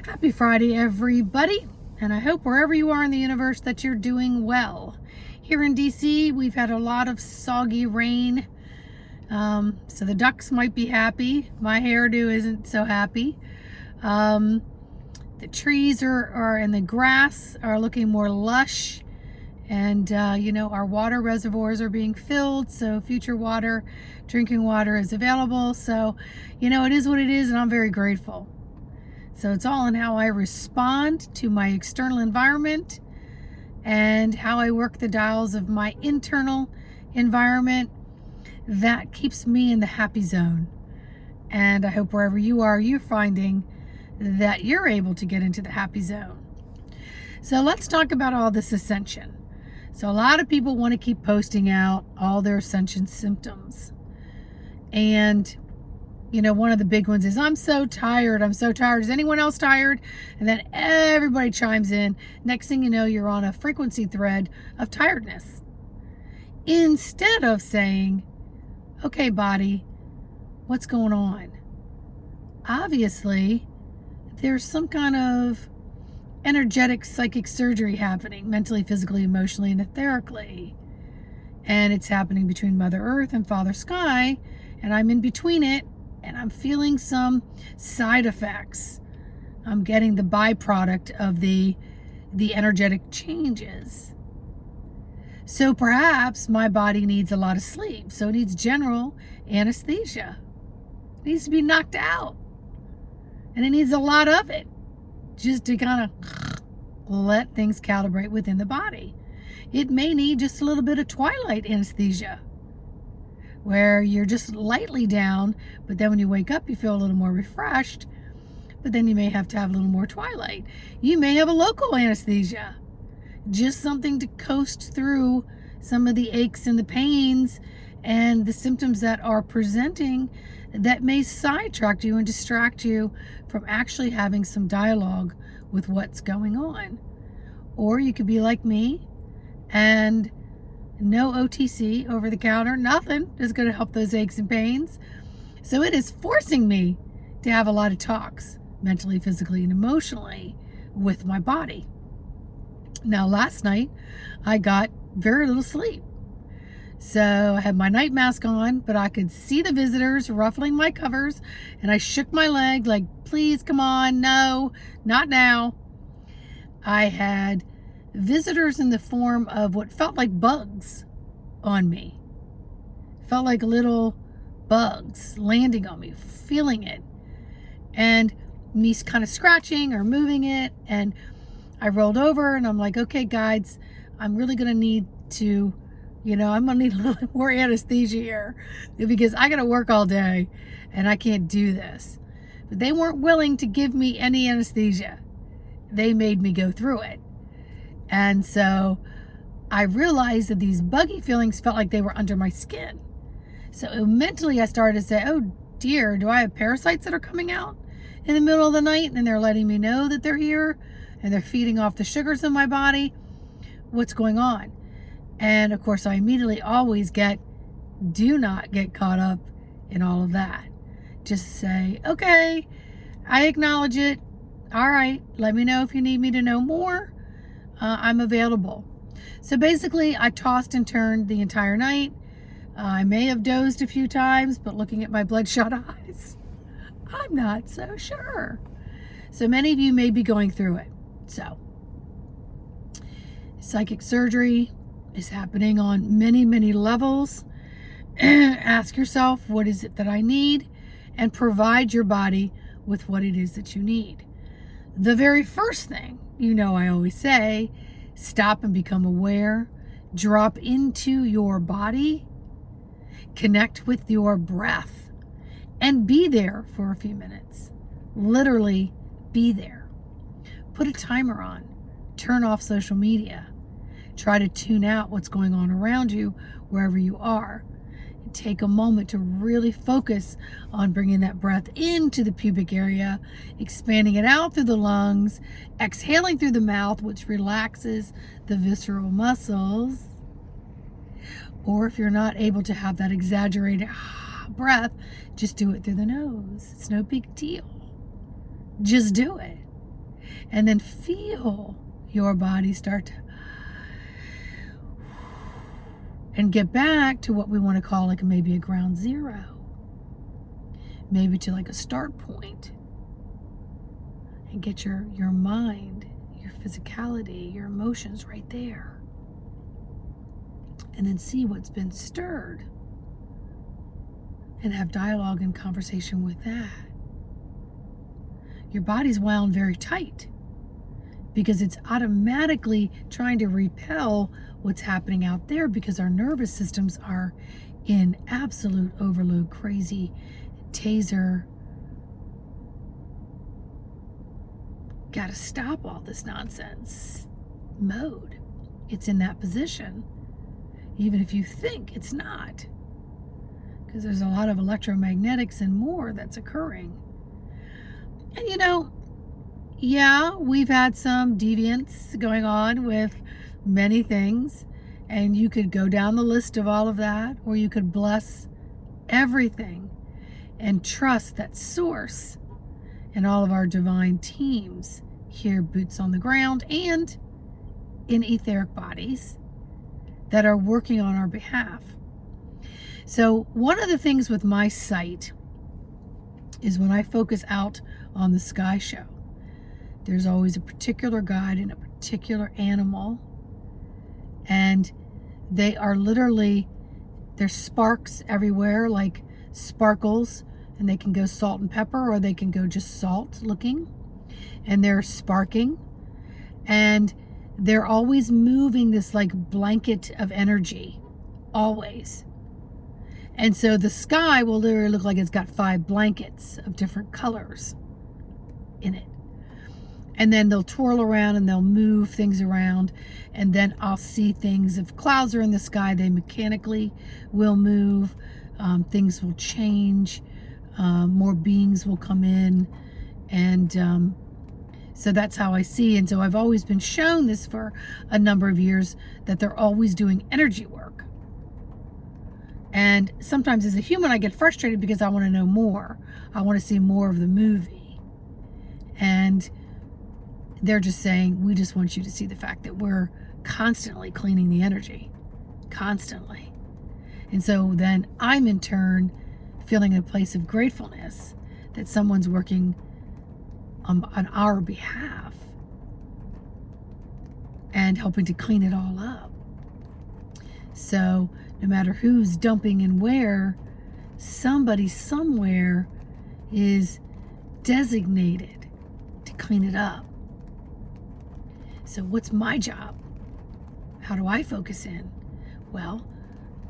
Happy Friday, everybody, and I hope wherever you are in the universe that you're doing well. Here in DC, we've had a lot of soggy rain, so the ducks might be happy. My hairdo isn't so happy. The trees are and the grass are looking more lush, and our water reservoirs are being filled, so future water, drinking water is available. So, it is what it is, and I'm very grateful. So it's all in how I respond to my external environment and how I work the dials of my internal environment that keeps me in the happy zone. And I hope wherever you are, you're finding that you're able to get into the happy zone. So let's talk about all this ascension. So a lot of people want to keep posting out all their ascension symptoms. And one of the big ones is, I'm so tired. I'm so tired. Is anyone else tired? And then everybody chimes in. Next thing you know, you're on a frequency thread of tiredness. Instead of saying, okay, body, what's going on? Obviously, there's some kind of energetic psychic surgery happening, mentally, physically, emotionally, and etherically. And it's happening between Mother Earth and Father Sky, and I'm in between it. And I'm feeling some side effects. I'm getting the byproduct of the energetic changes. So perhaps my body needs a lot of sleep. So it needs general anesthesia. It needs to be knocked out. And it needs a lot of it, just to kind of let things calibrate within the body. It may need just a little bit of twilight anesthesia, where you're just lightly down, but then when you wake up, you feel a little more refreshed, but then you may have to have a little more twilight. You may have a local anesthesia, just something to coast through some of the aches and the pains and the symptoms that are presenting that may sidetrack you and distract you from actually having some dialogue with what's going on. Or you could be like me and no OTC, over the counter, nothing is going to help those aches and pains. So it is forcing me to have a lot of talks, mentally, physically, and emotionally, with my body. Now, last night, I got very little sleep. So I had my night mask on, but I could see the visitors ruffling my covers, and I shook my leg like, please, come on, no, not now. I had visitors in the form of what felt like bugs on me. Felt like little bugs landing on me, feeling it. And me kind of scratching or moving it. And I rolled over and I'm like, okay, guides, I'm really going to need to, I'm going to need a little more anesthesia here because I got to work all day and I can't do this. But they weren't willing to give me any anesthesia. They made me go through it. And so I realized that these buggy feelings felt like they were under my skin. So mentally I started to say, oh dear, do I have parasites that are coming out in the middle of the night? And they're letting me know that they're here and they're feeding off the sugars in my body. What's going on? And of course I immediately always do not get caught up in all of that. Just say, okay, I acknowledge it. All right, let me know if you need me to know more. I'm available. So basically, I tossed and turned the entire night. I may have dozed a few times, but looking at my bloodshot eyes, I'm not so sure. So many of you may be going through it. So, psychic surgery is happening on many, many levels. Ask yourself, what is it that I need? And provide your body with what it is that you need. The very first thing, I always say, stop and become aware, drop into your body, connect with your breath, and be there for a few minutes. Literally be there. Put a timer on, turn off social media, try to tune out what's going on around you wherever you are. Take a moment to really focus on bringing that breath into the pubic area, expanding it out through the lungs, exhaling through the mouth, which relaxes the visceral muscles. Or if you're not able to have that exaggerated breath, just do it through the nose. It's no big deal. Just do it. And then feel your body start to, and get back to what we want to call like maybe a ground zero. Maybe to like a start point. And get your mind, your physicality, your emotions right there. And then see what's been stirred. And have dialogue and conversation with that. Your body's wound very tight because it's automatically trying to repel what's happening out there because our nervous systems are in absolute overload, crazy taser. Got to stop all this nonsense mode. It's in that position, even if you think it's not, because there's a lot of electromagnetics and more that's occurring. And yeah, we've had some deviance going on with many things, and you could go down the list of all of that, or you could bless everything and trust that source and all of our divine teams here, boots on the ground and in etheric bodies that are working on our behalf. So one of the things with my site is when I focus out on the sky show, there's always a particular guide and a particular animal, and they are literally, there's sparks everywhere, like sparkles, and they can go salt and pepper, or they can go just salt looking, and they're sparking, and they're always moving this like blanket of energy, always. And so the sky will literally look like it's got 5 blankets of different colors in it. And then they'll twirl around and they'll move things around. And then I'll see things. If clouds are in the sky, they mechanically will move. Things will change. More beings will come in. And so that's how I see. And so I've always been shown this for a number of years, that they're always doing energy work. And sometimes as a human, I get frustrated because I want to know more. I want to see more of the movie. And they're just saying, we just want you to see the fact that we're constantly cleaning the energy. Constantly. And so then I'm in turn feeling a place of gratefulness that someone's working on our behalf and helping to clean it all up. So no matter who's dumping and where, somebody somewhere is designated to clean it up. So what's my job? How do I focus in? Well,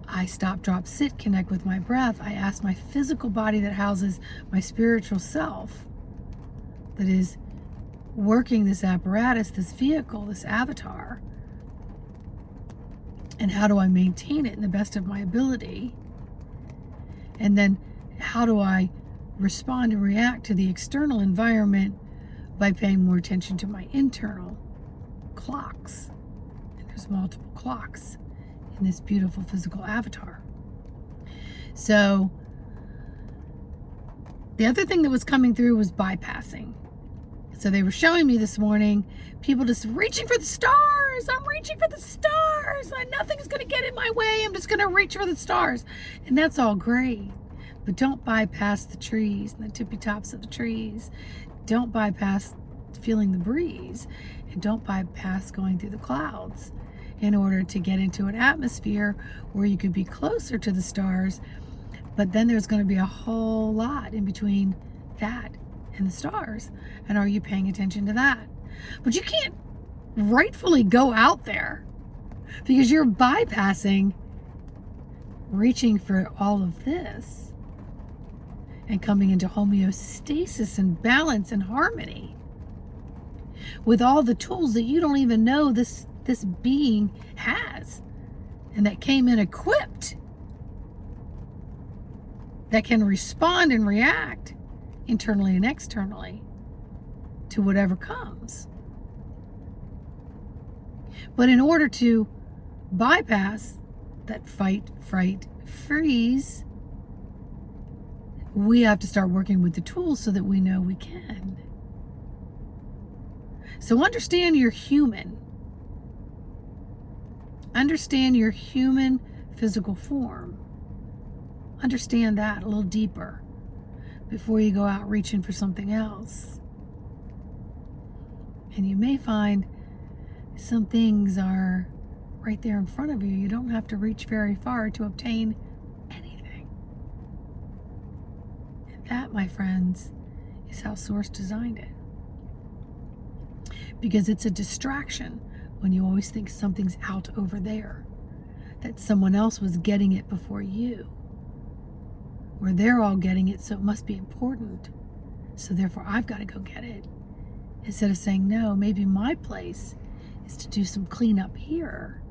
I stop, drop, sit, connect with my breath. I ask my physical body that houses my spiritual self, that is working this apparatus, this vehicle, this avatar, and how do I maintain it in the best of my ability? And then how do I respond and react to the external environment by paying more attention to my internal clocks? And there's multiple clocks in this beautiful physical avatar. So the other thing that was coming through was bypassing. So they were showing me this morning, people just reaching for the stars. I'm reaching for the stars. Nothing's going to get in my way. I'm just going to reach for the stars. And that's all great. But don't bypass the trees and the tippy tops of the trees. Don't bypass feeling the breeze. And don't bypass going through the clouds in order to get into an atmosphere where you could be closer to the stars. But then there's going to be a whole lot in between that and the stars. And are you paying attention to that? But you can't rightfully go out there because you're bypassing reaching for all of this and coming into homeostasis and balance and harmony with all the tools that you don't even know this being has, and that came in equipped, that can respond and react internally and externally to whatever comes. But in order to bypass that fight, fright, freeze, we have to start working with the tools so that we know we can. So understand you're human. Understand your human physical form. Understand that a little deeper before you go out reaching for something else. And you may find some things are right there in front of you. You don't have to reach very far to obtain anything. And that, my friends, is how Source designed it. Because it's a distraction when you always think something's out over there, that someone else was getting it before you, or they're all getting it, so it must be important, so therefore I've got to go get it. Instead of saying, no, maybe my place is to do some cleanup here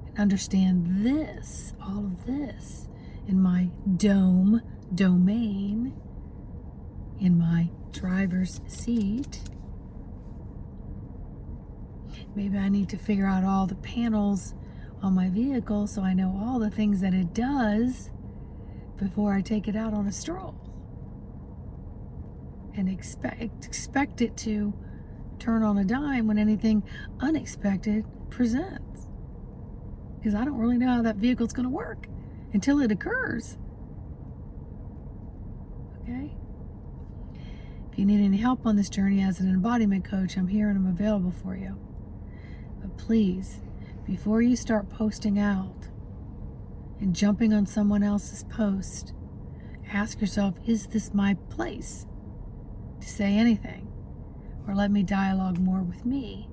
and understand this, all of this, in my domain, in my driver's seat. Maybe I need to figure out all the panels on my vehicle so I know all the things that it does before I take it out on a stroll. And expect it to turn on a dime when anything unexpected presents. Because I don't really know how that vehicle's going to work until it occurs. Okay? If you need any help on this journey as an embodiment coach, I'm here and I'm available for you. But please, before you start posting out and jumping on someone else's post, ask yourself, is this my place to say anything? Or let me dialogue more with me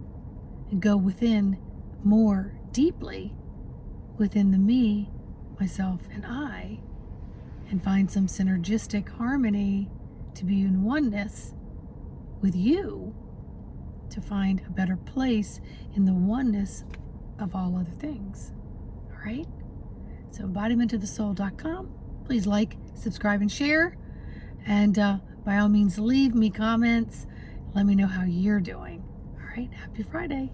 and go within more deeply within the me, myself, and I, and find some synergistic harmony to be in oneness with you, to find a better place in the oneness of all other things. All right? So embodimentofthesoul.com. Please like, subscribe, and share. And by all means, leave me comments. Let me know how you're doing. All right? Happy Friday.